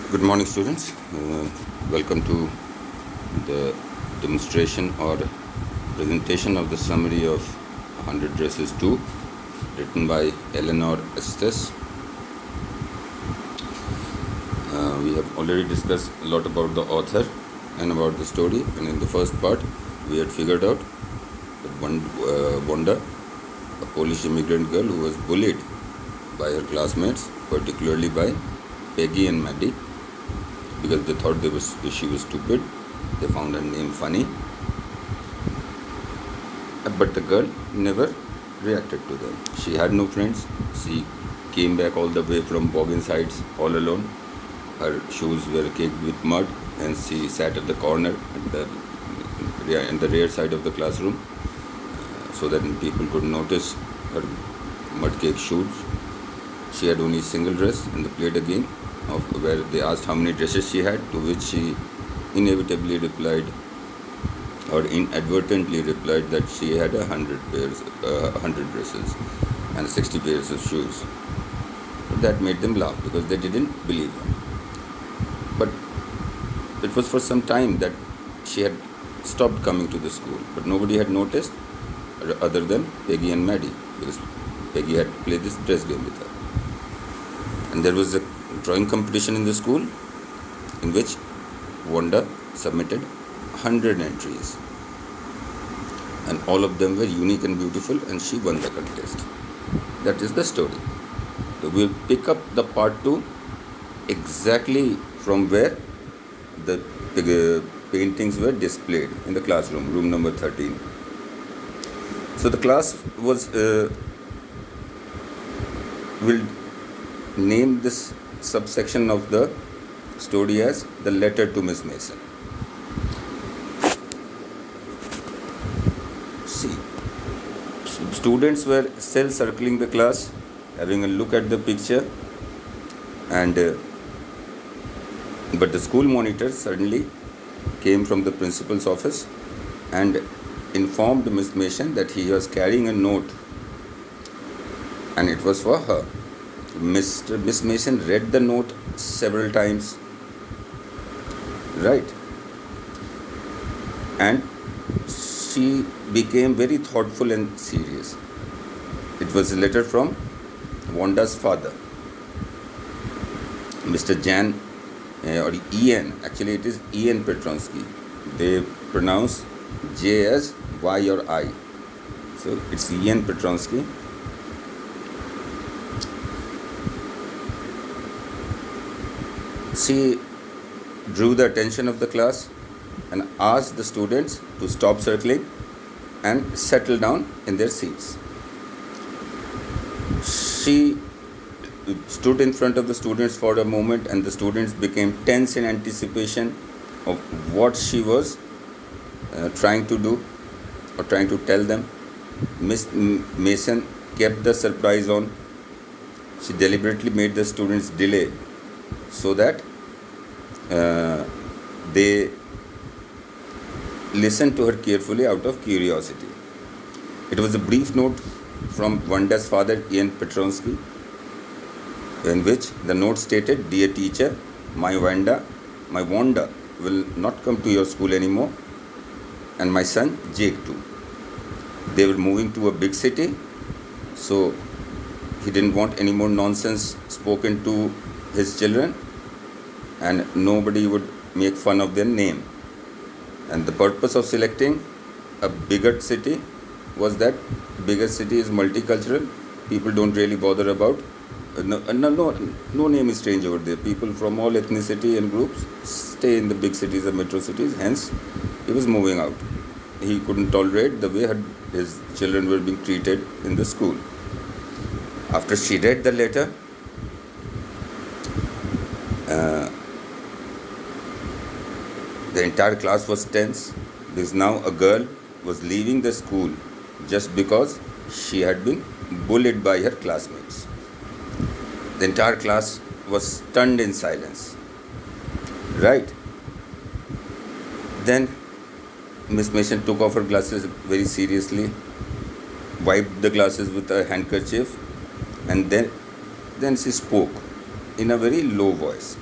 Good morning, students. Welcome to the demonstration or presentation of the summary of 100 Dresses 2, written by Eleanor Estes. We have already discussed a lot about the author and about the story, and in the first part, we had figured out that Wanda, a Polish immigrant girl who was bullied by her classmates, particularly by Peggy and Maddie, because they thought she was stupid. They found her name funny. But the girl never reacted to them. She had no friends. She came back all the way from Boggins Heights all alone. Her shoes were caked with mud, and she sat at the corner in the rear side of the classroom so that people could notice her mud-caked shoes. She had only a single dress, and they played a game of where they asked how many dresses she had, to which she inevitably replied, or inadvertently replied, that she had 100 dresses and 60 pairs of shoes. That made them laugh because they didn't believe her. But it was for some time that she had stopped coming to the school, but nobody had noticed other than Peggy and Maddie, because Peggy had played this dress game with her. And there was a drawing competition in the school in which Wanda submitted 100 entries, and all of them were unique and beautiful, and she won the contest. That is the story. So we'll pick up the part 2 exactly from where the paintings were displayed in the classroom, room number 13. So the class was will name this subsection of the story as the letter to Miss Mason. See, students were cell circling the class, having a look at the picture, and but the school monitor suddenly came from the principal's office and informed Miss Mason that he was carrying a note, and it was for her. Miss Mason read the note several times, right? And she became very thoughtful and serious. It was a letter from Wanda's father, Mr. Jan, or Ian. Actually, it is Ian Petronsky. They pronounce J as Y or I. So it's Ian Petronsky. She drew the attention of the class and asked the students to stop circling and settle down in their seats. She stood in front of the students for a moment, and the students became tense in anticipation of what she was trying to do or trying to tell them. Miss Mason kept the surprise on. She deliberately made the students delay so that they listened to her carefully out of curiosity. It was a brief note from Wanda's father, Ian Petronsky, in which the note stated, "Dear teacher, my Wanda will not come to your school anymore, and my son Jake too. They were moving to a big city, so he didn't want any more nonsense spoken to his children, and nobody would make fun of their name. And the purpose of selecting a bigger city was that bigger city is multicultural. People don't really bother about no name is strange over there. People from all ethnicity and groups stay in the big cities or metro cities. Hence, he was moving out. He couldn't tolerate the way his children were being treated in the school." After she read the letter, the entire class was tense, because now a girl was leaving the school just because she had been bullied by her classmates. The entire class was stunned in silence. Right? Then Miss Mason took off her glasses very seriously, wiped the glasses with a handkerchief, and then she spoke in a very low voice.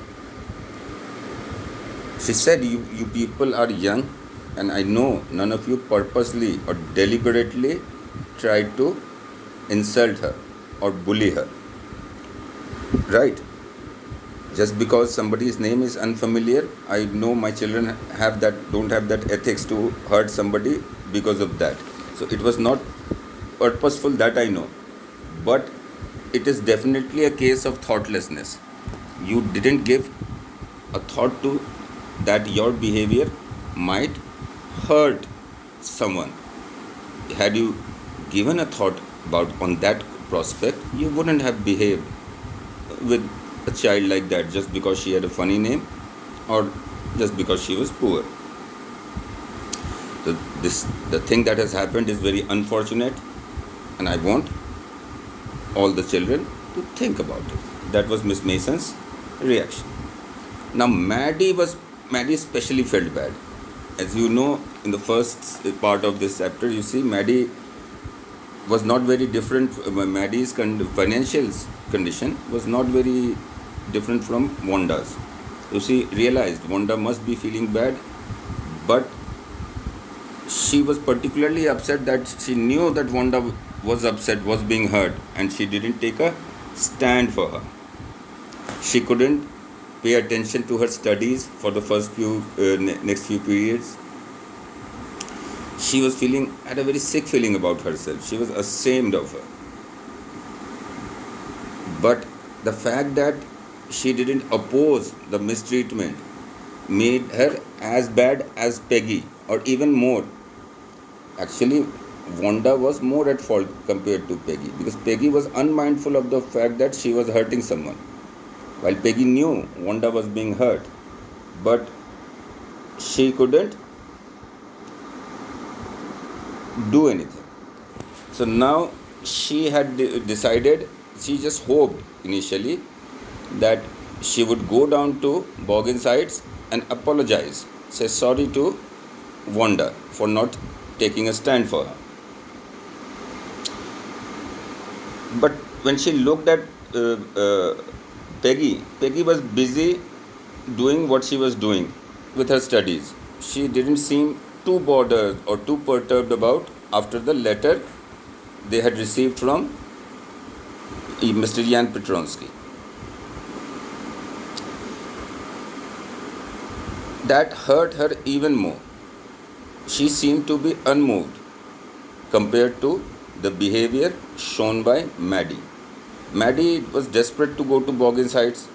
She said, you people are young, and I know none of you purposely or deliberately tried to insult her or bully her. Right? Just because somebody's name is unfamiliar, I know my children don't have that ethics to hurt somebody because of that. So it was not purposeful, that I know. But it is definitely a case of thoughtlessness. You didn't give a thought to that your behavior might hurt someone. Had you given a thought about on that prospect, you wouldn't have behaved with a child like that just because she had a funny name or just because she was poor. So the thing that has happened is very unfortunate, and I want all the children to think about it. That was Miss Mason's reaction. Now Maddie especially felt bad. As you know, in the first part of this chapter, you see Maddie was not very different. Maddie's financial condition was not very different from Wanda's. So she realized Wanda must be feeling bad, but she was particularly upset that she knew that Wanda was upset, was being hurt, and she didn't take a stand for her. She couldn't pay attention to her studies for the next few periods. She was had a very sick feeling about herself. She was ashamed of her. But the fact that she didn't oppose the mistreatment made her as bad as Peggy, or even more. Actually, Wanda was more at fault compared to Peggy, because Peggy was unmindful of the fact that she was hurting someone, while Peggy knew Wanda was being hurt, but she couldn't do anything. So now she had decided, she just hoped initially that she would go down to Boggins Heights and apologize, say sorry to Wanda for not taking a stand for her. But when she looked at Peggy was busy doing what she was doing with her studies. She didn't seem too bothered or too perturbed about after the letter they had received from Mr. Jan Petronsky. That hurt her even more. She seemed to be unmoved compared to the behavior shown by Maddie. Maddie was desperate to go to Boggins Heights,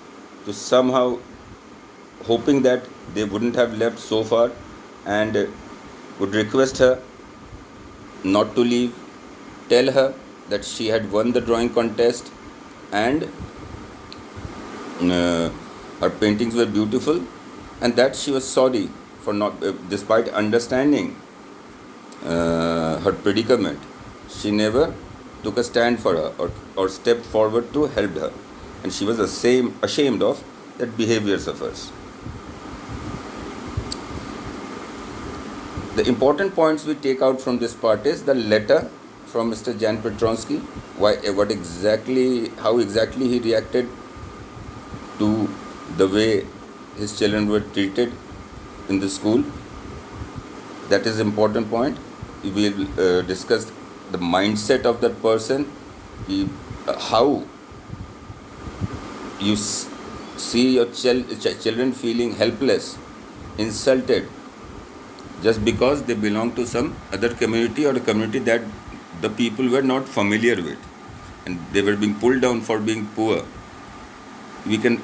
to somehow hoping that they wouldn't have left so far, and would request her not to leave, tell her that she had won the drawing contest and her paintings were beautiful, and that she was sorry for not, despite understanding her predicament, she never took a stand for her or stepped forward to help her, and she was ashamed of that behaviors of hers. The important points we take out from this part is the letter from Mr. Jan Petronsky, how exactly he reacted to the way his children were treated in the school. That is important point. We will discuss the mindset of that person, how you see your children feeling helpless, insulted, just because they belong to some other community or a community that the people were not familiar with, and they were being pulled down for being poor. We can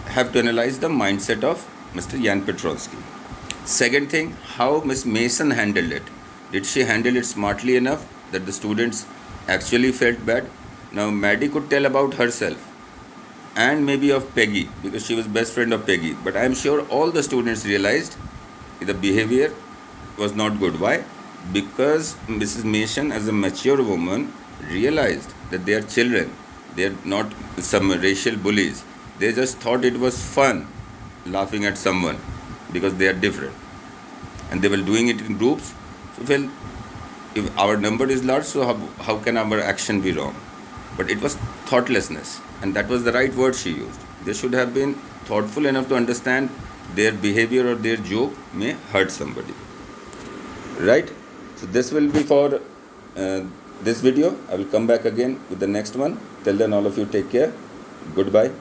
have to analyze the mindset of Mr. Jan Petronsky. Second thing, how Miss Mason handled it. Did she handle it smartly enough that the students actually felt bad? Now Maddie could tell about herself and maybe of Peggy, because she was best friend of Peggy, but I am sure all the students realized the behavior was not good. Why? Because Mrs. Mason, as a mature woman, realized that they are children. They are not some racial bullies. They just thought it was fun laughing at someone because they are different, and they were doing it in groups. So, well, if our number is large, so how can our action be wrong? But it was thoughtlessness, and that was the right word she used. They should have been thoughtful enough to understand their behavior or their joke may hurt somebody, right? So this will be for this video. I will come back again with the next one. Till then, all of you take care. Goodbye.